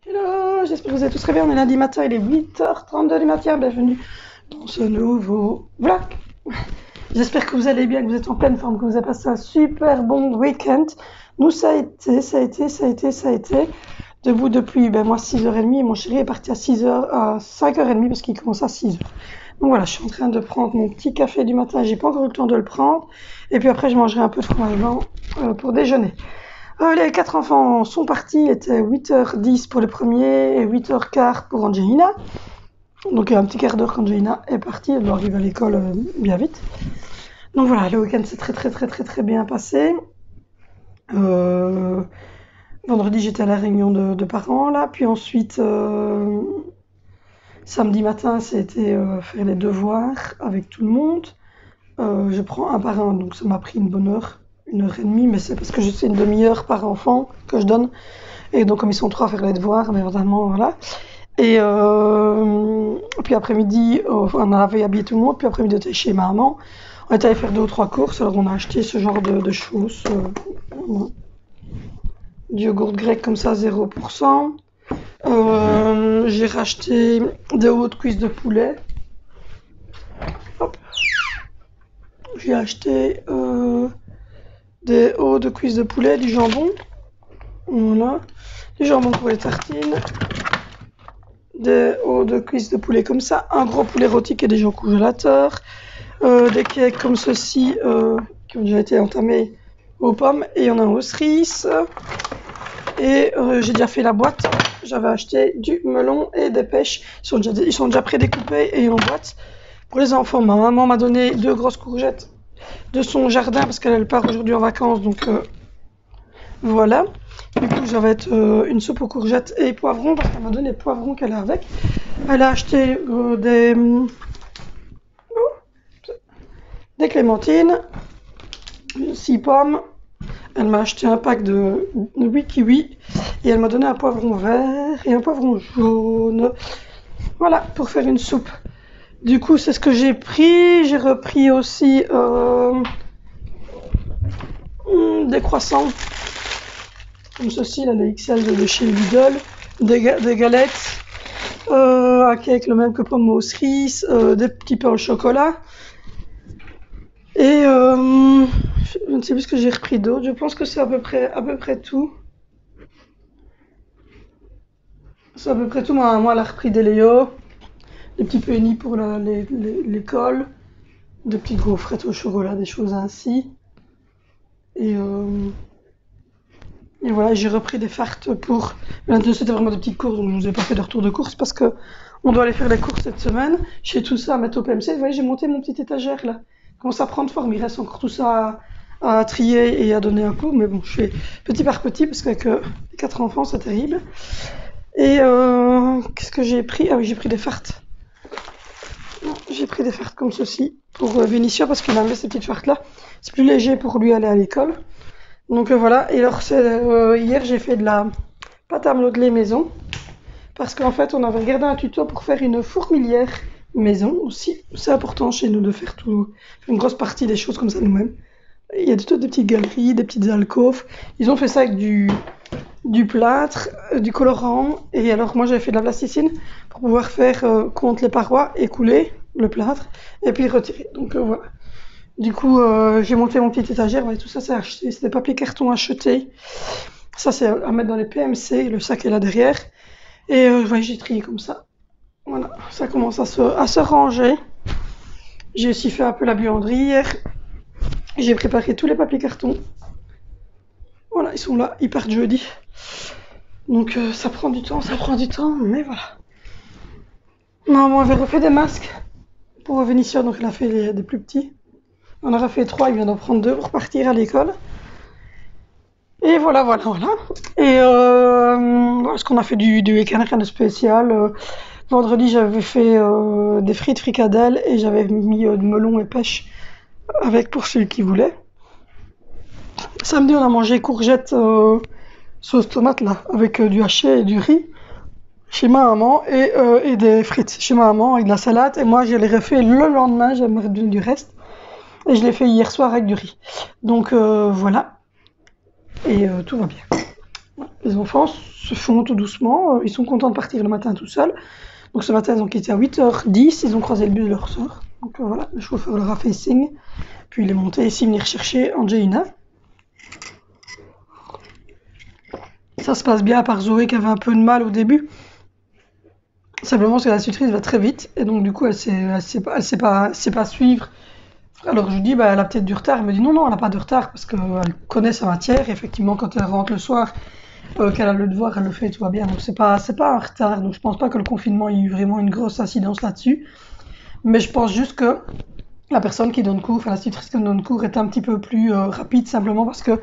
Hello, j'espère que vous êtes tous très bien. On est lundi matin, il est 8h32 du matin. Bienvenue dans ce nouveau vlog. J'espère que vous allez bien, que vous êtes en pleine forme, que vous avez passé un super bon week-end. Nous, ça a été. Debout depuis, moi, 6h30 et mon chéri est parti à 5h30 parce qu'il commence à 6h. Donc voilà, je suis en train de prendre mon petit café du matin. J'ai pas encore eu le temps de le prendre. Et puis après, je mangerai un peu de fromage blanc pour déjeuner. Les 4 enfants sont partis, il était 8h10 pour le premier et 8h15 pour Angelina. Donc un petit quart d'heure qu'Angelina est partie, elle doit arriver à l'école bien vite. Donc voilà, le week-end s'est très bien passé. Vendredi j'étais à la réunion de parents là, puis ensuite samedi matin c'était faire les devoirs avec tout le monde. Je prends un par un, donc ça m'a pris une bonne heure. 1h30, mais c'est parce que c'est une demi-heure par enfant que je donne. Et donc, comme ils sont trois à faire les devoirs, mais vraiment, voilà. Et puis après-midi, on avait habillé tout le monde. Puis après-midi, on était chez maman. On était allé faire 2 ou 3 courses. Alors, on a acheté ce genre de choses. Du yogourt grec comme ça, 0%. J'ai racheté des hautes cuisses de poulet. Hop. J'ai acheté des hauts de cuisses de poulet, du jambon. Voilà. Du jambon pour les tartines. Des hauts de cuisses de poulet comme ça. Un gros poulet rôti qui est déjà au congélateur. Des cakes comme ceci qui ont déjà été entamés aux pommes. Et il y en a aux cerises. Et j'ai déjà fait la boîte. J'avais acheté du melon et des pêches. Ils sont déjà prédécoupés et en boîte. Pour les enfants, ma maman m'a donné 2 grosses courgettes de son jardin parce qu'elle part aujourd'hui en vacances. Donc voilà. Du coup, ça va être une soupe aux courgettes et poivrons parce qu'elle m'a donné les poivrons qu'elle a avec. Elle a acheté des clémentines, 6 pommes. Elle m'a acheté un pack de 8 kiwis et elle m'a donné un poivron vert et un poivron jaune. Voilà, pour faire une soupe. Du coup, c'est ce que j'ai pris. J'ai repris aussi des croissants. Comme ceci, là, les XL de chez Lidl, des galettes, un cake le même que pomme aux cerises, des petits pains au chocolat. Et je ne sais plus ce que j'ai repris d'autre. Je pense que c'est à peu près tout. C'est à peu près tout. Moi, elle a repris des Léo, des petits pennies pour l'école, des petites gaufrettes au chocolat, des choses ainsi. Et voilà, j'ai repris des fartes pour... Maintenant, c'était vraiment des petites courses, donc je ne vous ai pas fait de retour de course parce que on doit aller faire les courses cette semaine. J'ai tout ça à mettre au PMC. Vous voyez, j'ai monté mon petite étagère là. Commence à prendre forme. Il reste encore tout ça à trier et à donner un coup. Mais bon, je fais petit par petit parce qu'avec les 4 enfants, c'est terrible. Et qu'est-ce que j'ai pris? Ah oui, j'ai pris des fartes. J'ai pris des fartes comme ceci pour Vénitia parce qu'il aimait ces petites fartes là. C'est plus léger pour lui aller à l'école. Donc voilà, et alors hier j'ai fait de la pâte à modeler maison parce qu'en fait on avait regardé un tuto pour faire une fourmilière maison aussi. C'est important chez nous de faire une grosse partie des choses comme ça nous-mêmes. Il y a des petites galeries, des petites alcôves. Ils ont fait ça avec du plâtre, du colorant et alors moi j'avais fait de la plasticine pour pouvoir faire contre les parois et couler le plâtre et puis retirer. Donc voilà. Du coup, j'ai monté mon petite étagère, ouais, tout ça c'est acheté, c'est des papiers carton achetés. Ça c'est à mettre dans les PMC, le sac est là derrière. Et ouais, j'ai trié comme ça. Voilà, ça commence à se ranger. J'ai aussi fait un peu la buanderie hier. J'ai préparé tous les papiers cartons. Voilà, ils sont là, ils partent jeudi. Donc ça prend du temps, mais voilà. Maman avait refait des masques pour Vénitia, donc elle a fait des plus petits. On aura fait 3, il vient d'en prendre 2 pour partir à l'école. Et voilà. Et voilà ce qu'on a fait du week-end, rien de spécial. Vendredi, j'avais fait des frites fricadelles et j'avais mis du melon et pêche avec pour celui qui voulait. Samedi, on a mangé courgettes sauce tomate là, avec du haché et du riz chez ma maman et des frites chez ma maman avec de la salade. Et moi, je l'ai refait le lendemain, j'aimerais donner du reste. Et je l'ai fait hier soir avec du riz. Donc voilà. Et tout va bien. Les enfants se font tout doucement, ils sont contents de partir le matin tout seuls. Donc ce matin, ils ont quitté à 8h10, ils ont croisé le bus de leur sœur. Donc voilà, le chauffeur leur a fait signe. Puis il est monté ici venir chercher Angelina. Ça se passe bien, à part Zoé qui avait un peu de mal au début. Simplement parce que la tutrice va très vite. Et donc du coup, elle sait pas suivre. Alors je lui dis, bah, elle a peut-être du retard. Elle me dit, non, non, elle n'a pas de retard parce qu'elle connaît sa matière. Et effectivement, quand elle rentre le soir, qu'elle a le devoir, elle le fait, tout va bien. Donc c'est pas un retard. Donc je pense pas que le confinement ait eu vraiment une grosse incidence là-dessus. Mais je pense juste que la personne qui donne cours, enfin la tutrice qui donne cours est un petit peu plus rapide simplement parce que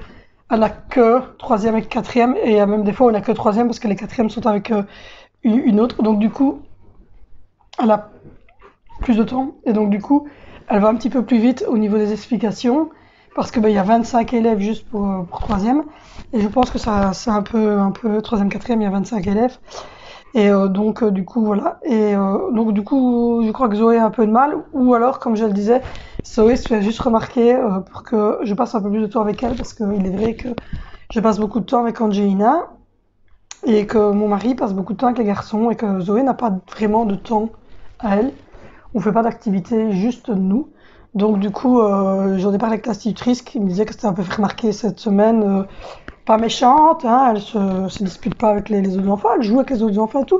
elle n'a que troisième et quatrième. Et il y a même des fois où elle n'a que troisième parce que les quatrièmes sont avec une autre. Donc du coup, elle a plus de temps. Et donc du coup, elle va un petit peu plus vite au niveau des explications. Parce que il y a 25 élèves juste pour troisième. Et je pense que ça c'est un peu troisième, quatrième, il y a 25 élèves. Et donc du coup voilà. Et donc du coup, je crois que Zoé a un peu de mal. Ou alors, comme je le disais, Zoé se fait juste remarquer pour que je passe un peu plus de temps avec elle. Parce qu'il est vrai que je passe beaucoup de temps avec Angelina. Et que mon mari passe beaucoup de temps avec les garçons. Et que Zoé n'a pas vraiment de temps à elle. On fait pas d'activité, juste nous. Donc du coup, j'en ai parlé avec l'institutrice qui me disait que c'était un peu fait remarquer cette semaine. Pas méchante, hein, elle se dispute pas avec les autres enfants, elle joue avec les autres enfants et tout,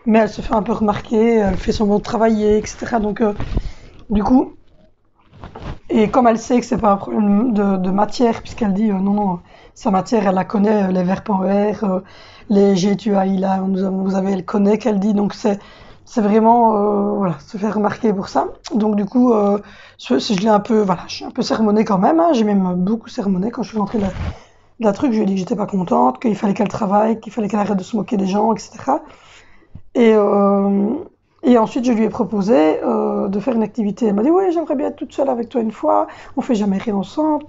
mais elle se fait un peu remarquer, elle fait semblant de travailler, etc. Donc du coup, et comme elle sait que c'est pas un problème de matière, puisqu'elle dit non, non, sa matière, elle la connaît, les verbes en R, les G, tu as, il a, vous avez, elle connaît qu'elle dit, donc c'est vraiment voilà, se faire remarquer pour ça. Donc du coup, je l'ai un peu, voilà, je suis un peu sermonnée quand même, hein, j'ai même beaucoup sermonné quand je suis rentrée de la truc, je lui ai dit que j'étais pas contente, qu'il fallait qu'elle travaille, qu'il fallait qu'elle arrête de se moquer des gens, etc. Et, euh, et ensuite, je lui ai proposé de faire une activité. Elle m'a dit, oui, j'aimerais bien être toute seule avec toi une fois. On fait jamais rien ensemble.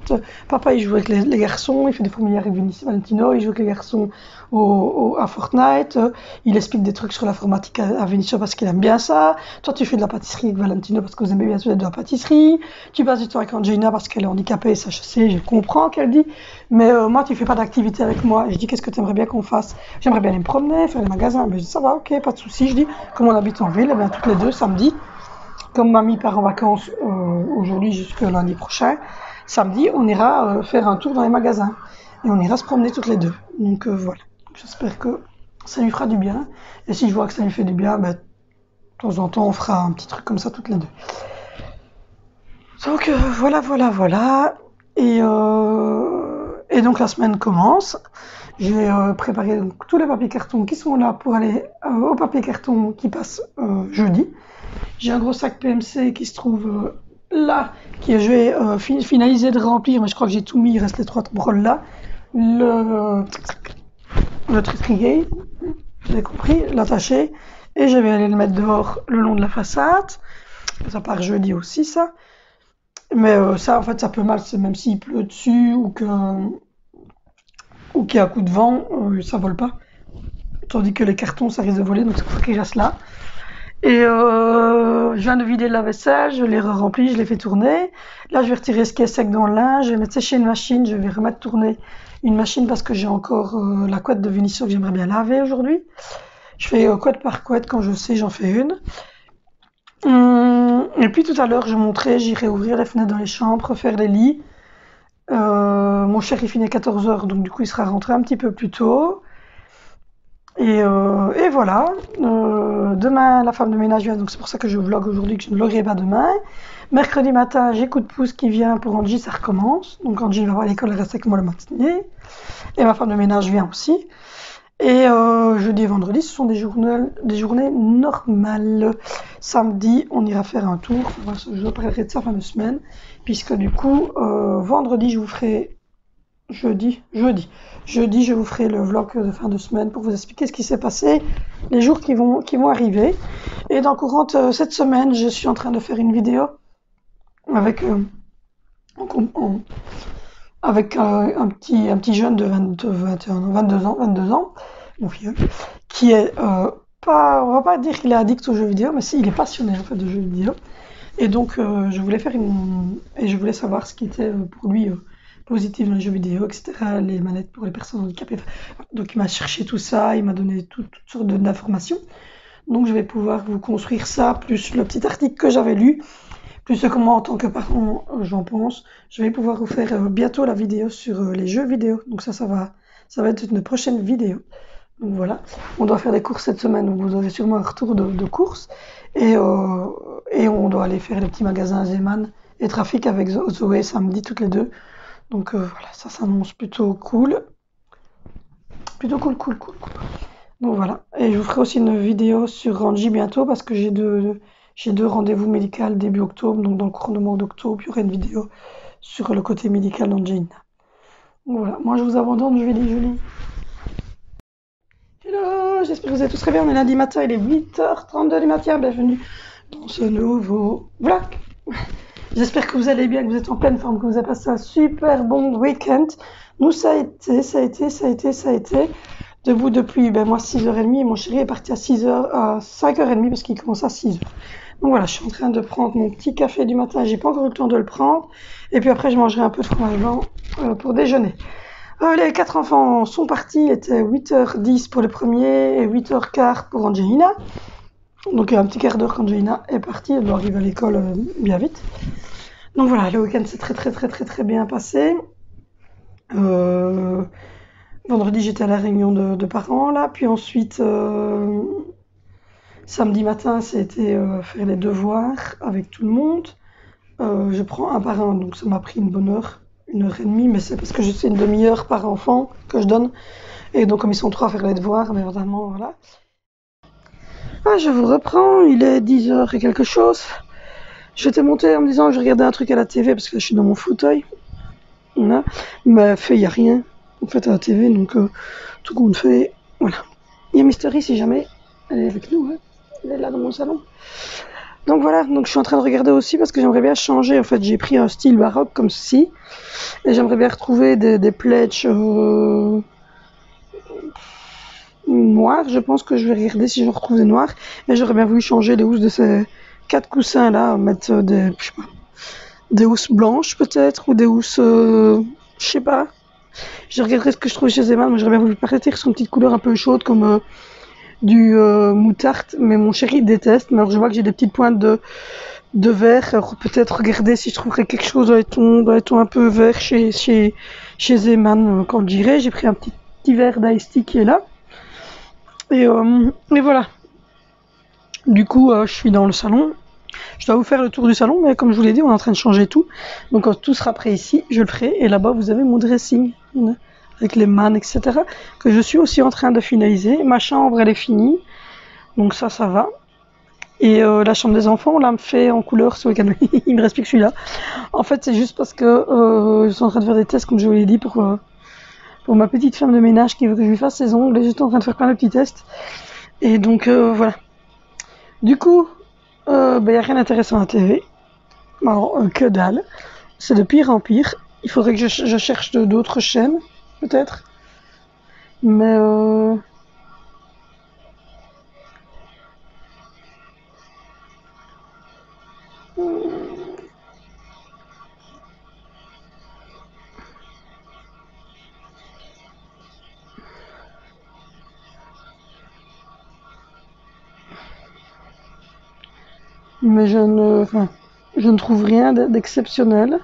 Papa, il joue avec les garçons. Il fait des fourmilières avec Valentino. Il joue avec les garçons à Fortnite. Il explique des trucs sur l'informatique à Vinicio parce qu'il aime bien ça. Toi, tu fais de la pâtisserie avec Valentino parce que vous aimez bien faire de la pâtisserie. Tu passes du temps avec Angelina parce qu'elle est handicapée. Ça, je sais, je comprends qu'elle dit. Mais moi, tu fais pas d'activité avec moi. Et je dis, qu'est-ce que tu aimerais bien qu'on fasse? J'aimerais bien aller me promener, faire les magasins. Mais je dis, ça va, ok, pas de souci. Je dis, comme on habite en ville, eh bien, toutes les deux, samedi, comme mamie part en vacances aujourd'hui jusqu'au lundi prochain, samedi, on ira faire un tour dans les magasins. Et on ira se promener toutes les deux. Donc voilà. J'espère que ça lui fera du bien. Et si je vois que ça lui fait du bien, ben, de temps en temps, on fera un petit truc comme ça toutes les deux. Donc voilà, voilà, voilà. Et donc la semaine commence. J'ai préparé donc, tous les papiers cartons qui sont là pour aller au papier carton qui passe jeudi. J'ai un gros sac PMC qui se trouve là, que je vais finaliser de remplir, mais je crois que j'ai tout mis, il reste les 3 broles là. Le trier, vous avez compris, l'attacher, et je vais aller le mettre dehors le long de la façade. Ça part jeudi aussi, ça. Mais ça, en fait, ça peut mal, c'est même s'il pleut dessus ou qu'il y a un coup de vent, ça vole pas. Tandis que les cartons, ça risque de voler, donc c'est pour ça qu'ils restent là. Et je viens de vider la vaisselle, je l'ai re-rempli, je l'ai fait tourner. Là, je vais retirer ce qui est sec dans le linge, je vais mettre sécher une machine, je vais remettre tourner une machine parce que j'ai encore la couette de Vinicio que j'aimerais bien laver aujourd'hui. Je fais couette par couette, quand je sais, j'en fais une. Et puis tout à l'heure, je montrais, j'irai ouvrir les fenêtres dans les chambres, refaire les lits. Mon chéri il finit à 14h, donc du coup, il sera rentré un petit peu plus tôt. Et voilà. Demain, la femme de ménage vient, donc c'est pour ça que je vlog aujourd'hui, que je ne vloguerai pas demain. Mercredi matin, j'ai coup de pouce qui vient pour Angie, ça recommence. Donc Angie va voir l'école, elle reste avec moi le matinée. Et ma femme de ménage vient aussi. Et jeudi et vendredi, ce sont des journées normales. Samedi, on ira faire un tour. Je parlerai de ça fin de semaine. Puisque du coup, vendredi, je vous ferai... Jeudi, je vous ferai le vlog de fin de semaine pour vous expliquer ce qui s'est passé, les jours qui vont arriver. Et dans courant cette semaine, je suis en train de faire une vidéo avec un petit jeune de 22 ans, mon filleul, qui est pas, on va pas dire qu'il est addict aux jeux vidéo, mais si, il est passionné en fait de jeux vidéo. Et donc je voulais savoir ce qui était pour lui positive dans les jeux vidéo, etc. Les manettes pour les personnes handicapées. Donc il m'a cherché tout ça, il m'a donné toutes sortes d'informations. Donc je vais pouvoir vous construire ça, plus le petit article que j'avais lu, plus ce que moi en tant que parent j'en pense. Je vais pouvoir vous faire bientôt la vidéo sur les jeux vidéo. Donc ça va être une prochaine vidéo. Donc voilà, on doit faire des courses cette semaine, donc vous aurez sûrement un retour de courses. Et on doit aller faire les petits magasins à Zeeman et Trafic avec Zoé samedi toutes les deux. Donc voilà, ça s'annonce plutôt cool. Plutôt cool. Donc voilà, et je vous ferai aussi une vidéo sur Ranji bientôt parce que j'ai deux rendez-vous médicaux début octobre, donc dans le courant du mois d'octobre, il y aura une vidéo sur le côté médical d'Angelina. Donc voilà, moi je vous abandonne, je vais dire Julie. Hello, j'espère que vous êtes tous très bien, on est lundi matin, il est 8h32 du matin, bienvenue dans ce nouveau vlog. J'espère que vous allez bien, que vous êtes en pleine forme, que vous avez passé un super bon week-end. Nous ça a été. Debout depuis, moi 6h30 et mon chéri est parti à 5h30 parce qu'il commence à 6h. Donc voilà, je suis en train de prendre mon petit café du matin, j'ai pas encore eu le temps de le prendre. Et puis après je mangerai un peu de fromage blanc pour déjeuner. Les 4 enfants sont partis, il était 8h10 pour le premier et 8h15 pour Angelina. Donc un petit quart d'heure qu'Angelina est partie, elle doit arriver à l'école bien vite. Donc voilà, le week-end s'est très bien passé. Vendredi, j'étais à la réunion de parents, là. Puis ensuite, samedi matin, c'était faire les devoirs avec tout le monde. Je prends un par un, donc ça m'a pris une bonne heure, 1h30, mais c'est parce que c'est une demi-heure par enfant que je donne. Et donc, comme ils sont 3 à faire les devoirs, mais vraiment, voilà. Je vous reprends, il est 10h et quelque chose. J'étais montée en me disant que je regardais un truc à la TV, parce que je suis dans mon fauteuil. Voilà. Mais il n'y a rien. En fait à la TV, donc tout compte fait, voilà. Il y a Mystery si jamais, elle est avec nous, hein. Elle est là dans mon salon. Donc voilà, donc je suis en train de regarder aussi parce que j'aimerais bien changer. En fait, j'ai pris un style baroque comme ceci et j'aimerais bien retrouver des pledges noirs. Je pense que je vais regarder si je retrouve des noirs. Et j'aurais bien voulu changer les housses de ces 4 coussins là, mettre des housses blanches peut-être ou des housses, je sais pas. Je regarderai ce que je trouve chez Zeeman, mais j'aurais bien voulu partir sur une petite couleur un peu chaude comme du moutarde, mais mon chéri déteste. Mais alors je vois que j'ai des petites pointes de vert. Alors peut-être regarder si je trouverais quelque chose dans les tons un peu vert chez Zeeman quand j'irai. J'ai pris un petit verre d'Ice Tea qui est là. Et voilà. Du coup, je suis dans le salon. Je dois vous faire le tour du salon, mais comme je vous l'ai dit, on est en train de changer tout. Donc quand tout sera prêt ici, je le ferai. Et là-bas, vous avez mon dressing, avec les mannes, etc. que je suis aussi en train de finaliser. Ma chambre, elle est finie. Donc ça va. Et la chambre des enfants, on l'a fait en couleur ce week-end. Il me reste plus que celui-là. En fait, c'est juste parce que je suis en train de faire des tests, comme je vous l'ai dit, pour ma petite femme de ménage qui veut que je lui fasse ses ongles. Et j'étais en train de faire plein de petits tests. Et donc, voilà. Du coup, y a rien d'intéressant à la TV. Alors, que dalle. C'est de pire en pire. Il faudrait que je cherche d'autres chaînes, peut-être. Mais je ne trouve rien d'exceptionnel.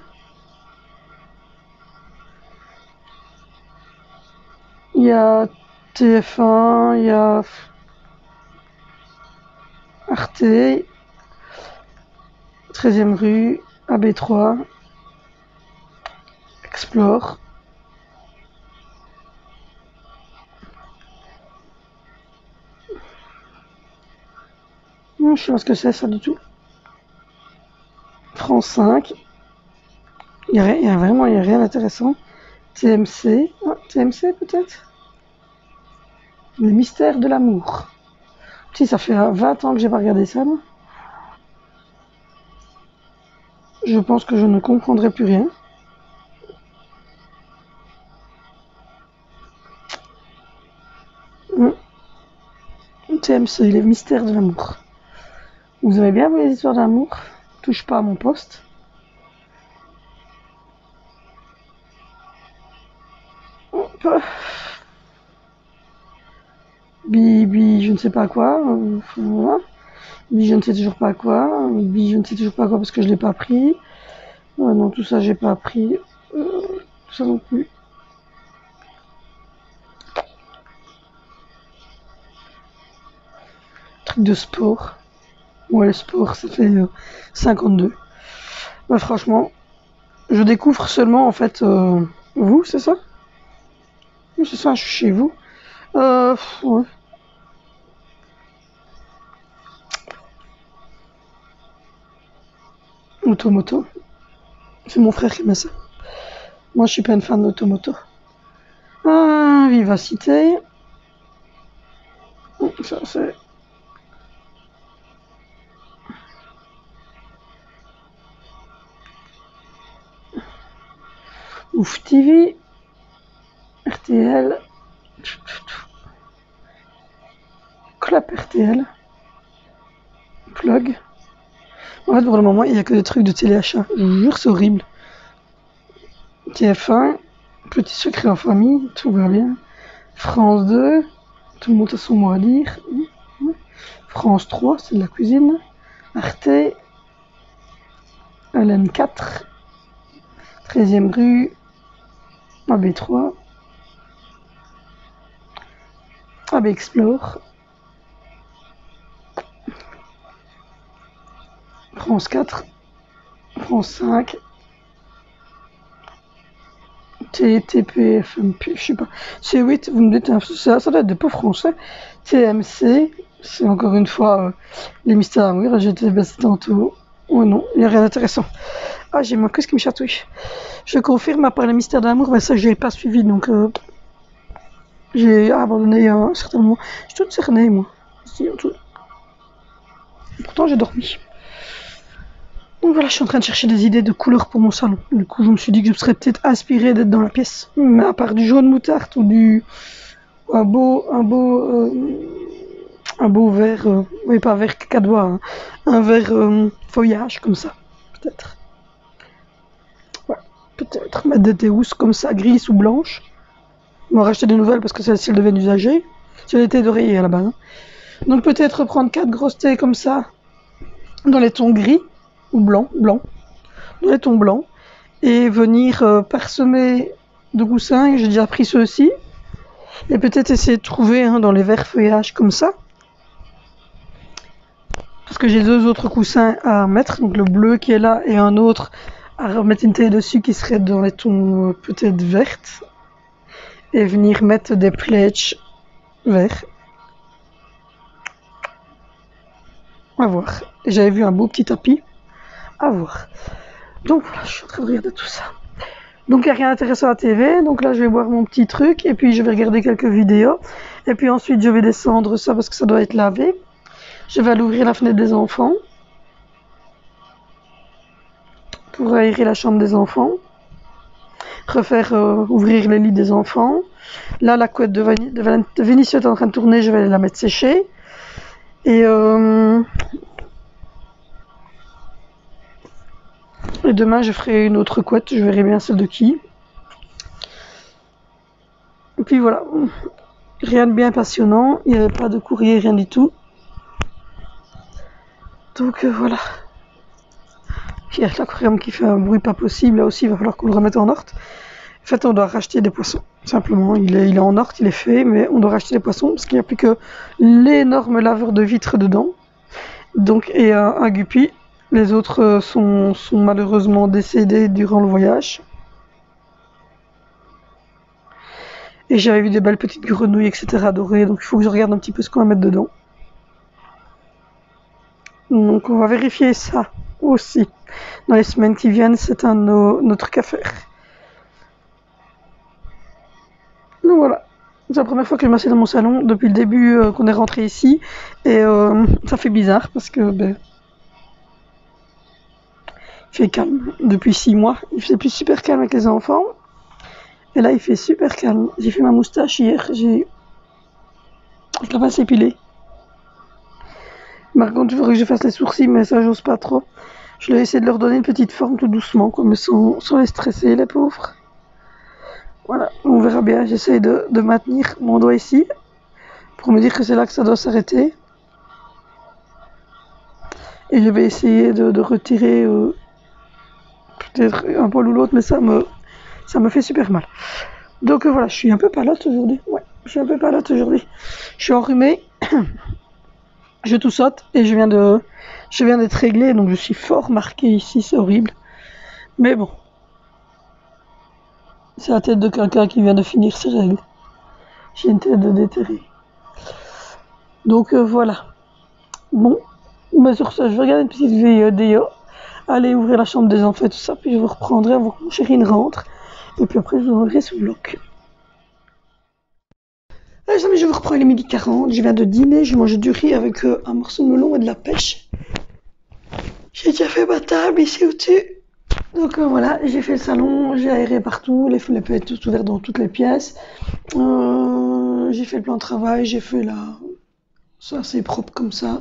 Il y a TF1, il y a Arte, 13e rue, AB3, Explore. Je sais pas ce que c'est ça du tout. France 5. Il y a rien d'intéressant. TMC. TMC peut-être. Les mystères de l'amour. Si, ça fait 20 ans que j'ai pas regardé ça, moi. Je pense que je ne comprendrai plus rien. TMC, les mystères de l'amour. Vous aimez bien les histoires d'amour? Touche pas à mon poste. Bi, je ne sais pas quoi. Voilà. Bi, je ne sais toujours pas quoi. Bi, je ne sais toujours pas quoi parce que je l'ai pas pris. Non, tout ça, j'ai pas pris. Tout ça non plus. Truc de sport. Ouais, le sport, ça fait 52. Bah, franchement, je découvre seulement, en fait, vous, c'est ça? Oui, c'est ça, je suis chez vous. Ouais. Automoto. C'est mon frère qui met ça. Moi, je suis pas une fan d'automoto. Vivacité. Ça, c'est... Ouf TV. RTL. Clap RTL. Plug. En fait, pour le moment, il n'y a que des trucs de téléachat. Je vous jure, c'est horrible. TF1. Petit secret en famille. Tout va bien. France 2. Tout le monde a son mot à dire. France 3, c'est de la cuisine. Arte. LN4. 13e rue. AB3. AB Explore. France 4. France 5. TTP, FMP, je sais pas. C8, vous me dites, ça doit être des peu français. TMC, c'est encore une fois les mystères d'amour. J'étais baissé tantôt. Oh non, il n'y a rien d'intéressant. Ah, j'ai mon cœur qui me chatouille. Je confirme, à part les mystères d'amour, mais ça, je n'ai pas suivi, donc j'ai abandonné à un certain moment. Je suis toute cernée, moi. Pourtant, j'ai dormi. Donc voilà, je suis en train de chercher des idées de couleurs pour mon salon. Du coup, je me suis dit que je serais peut-être inspirée d'être dans la pièce. Mais à part du jaune moutarde ou du... un beau vert... oui, pas vert cacadois, hein. Un vert feuillage, comme ça. Peut-être. Ouais, peut-être. Mettre des housses comme ça, grises ou blanches. On va racheter des nouvelles parce que celles-ci deviennent usagées. C'est l'été d'oreiller là-bas. Hein. Donc peut-être prendre 4 grosses thés comme ça, dans les tons gris. Ou blanc, dans les tons blancs, et venir parsemer de coussins, j'ai déjà pris ceux-ci, et peut-être essayer de trouver dans les verts feuillages comme ça, parce que j'ai 2 autres coussins à mettre, donc le bleu qui est là, et un autre à remettre une taille dessus qui serait dans les tons peut-être vertes, et venir mettre des pledges verts. On va voir. Et j'avais vu un beau petit tapis. À voir. Donc voilà, je suis en train de regarder tout ça. Donc il n'y a rien d'intéressant à la TV, donc là je vais boire mon petit truc, et puis je vais regarder quelques vidéos, et puis ensuite je vais descendre ça parce que ça doit être lavé. Je vais aller ouvrir la fenêtre des enfants, pour aérer la chambre des enfants, refaire ouvrir les lits des enfants. Là la couette de Vénitie est en train de tourner, je vais aller la mettre sécher, et demain, je ferai une autre couette, je verrai bien celle de qui. Et puis voilà, rien de bien passionnant, il n'y avait pas de courrier, rien du tout. Donc voilà. Il y a l'aquarium qui fait un bruit pas possible, là aussi il va falloir qu'on le remette en orte. En fait, on doit racheter des poissons, simplement. Il est en orte, il est fait, mais on doit racheter des poissons parce qu'il n'y a plus que l'énorme laveur de vitres dedans. Donc, et un guppy. Les autres sont malheureusement décédés durant le voyage. Et j'avais vu des belles petites grenouilles, etc. dorées, donc il faut que je regarde un petit peu ce qu'on va mettre dedans. Donc on va vérifier ça aussi. Dans les semaines qui viennent, c'est notre truc à faire. Donc voilà. C'est la première fois que je m'assieds dans mon salon depuis le début qu'on est rentré ici. Et ça fait bizarre parce que... il fait calme depuis 6 mois. Il fait plus super calme avec les enfants. Et là, il fait super calme. J'ai fait ma moustache hier. Je l'ai pas épilée. Par contre, il faudrait que je fasse les sourcils, mais ça, j'ose pas trop. Je vais essayer de leur donner une petite forme tout doucement, quoi, mais sans les stresser, les pauvres. Voilà, on verra bien. J'essaie de maintenir mon doigt ici pour me dire que c'est là que ça doit s'arrêter. Et je vais essayer de retirer peut-être un poil ou l'autre, mais ça me fait super mal. Donc voilà, je suis un peu palote aujourd'hui. Ouais, je suis un peu palote aujourd'hui. Je suis enrhumée, je toussote et je viens d'être réglée, donc je suis fort marquée ici, c'est horrible. Mais bon, c'est la tête de quelqu'un qui vient de finir ses règles. J'ai une tête de déterré. Donc voilà. Bon, mais sur ça, je vais regarder une petite vidéo, aller ouvrir la chambre des enfants et tout ça, puis je vous reprendrai avant que mon chéri rentre. Et puis après, je vous enverrai ce vlog. Les amis, je vous reprends, il est 12h40, je viens de dîner, j'ai mangé du riz avec un morceau de melon et de la pêche. J'ai déjà fait ma table ici au-dessus. Donc voilà, j'ai fait le salon, j'ai aéré partout, les fenêtres tout ouvertes dans toutes les pièces. J'ai fait le plan de travail, j'ai fait là, ça c'est propre comme ça.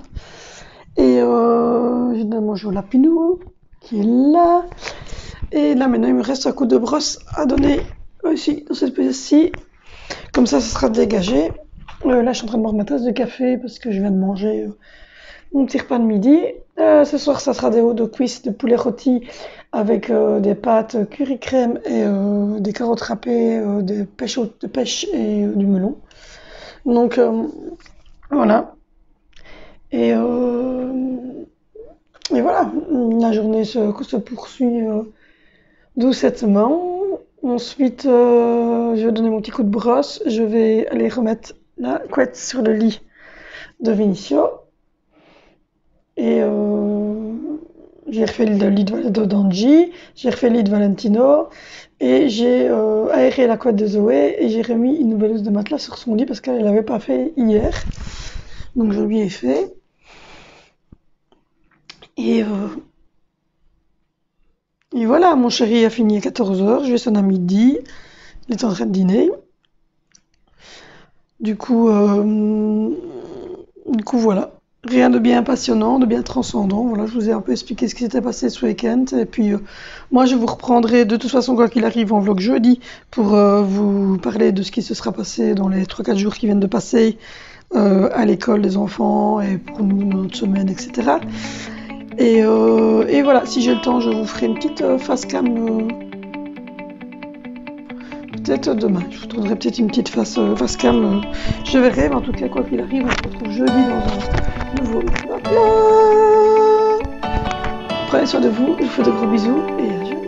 Et j'ai donné à manger au lapinou, qui est là. Et là maintenant il me reste un coup de brosse à donner aussi dans cette pièce-ci. Comme ça sera dégagé. Là je suis en train de boire ma tasse de café parce que je viens de manger mon petit repas de midi. Ce soir ça sera des hauts de cuisses de poulet rôti avec des pâtes curry crème et des carottes râpées, des pêches de pêche et du melon. Donc voilà. Et voilà, la journée se poursuit doucettement. Ensuite, je vais donner mon petit coup de brosse. Je vais aller remettre la couette sur le lit de Vinicio. Et j'ai refait le lit de Danji, j'ai refait le lit de Valentino. Et j'ai aéré la couette de Zoé et j'ai remis une nouvelle housse de matelas sur son lit parce qu'elle ne l'avait pas fait hier. Donc je lui ai fait. Et voilà, mon chéri a fini à 14h, je vais sonner à midi, il est en train de dîner. Du coup voilà, rien de bien passionnant, de bien transcendant. Voilà, je vous ai un peu expliqué ce qui s'était passé ce week-end. Et puis moi je vous reprendrai de toute façon quoi qu'il arrive en vlog jeudi pour vous parler de ce qui se sera passé dans les 3-4 jours qui viennent de passer à l'école des enfants et pour nous dans notre semaine, etc. Et voilà, si j'ai le temps, je vous ferai une petite face cam peut-être demain. Je vous tournerai peut-être une petite face cam. Je verrai, mais en tout cas, quoi qu'il arrive, on se retrouve jeudi dans un nouveau vlog. Prenez soin de vous, je vous fais de gros bisous et adieu.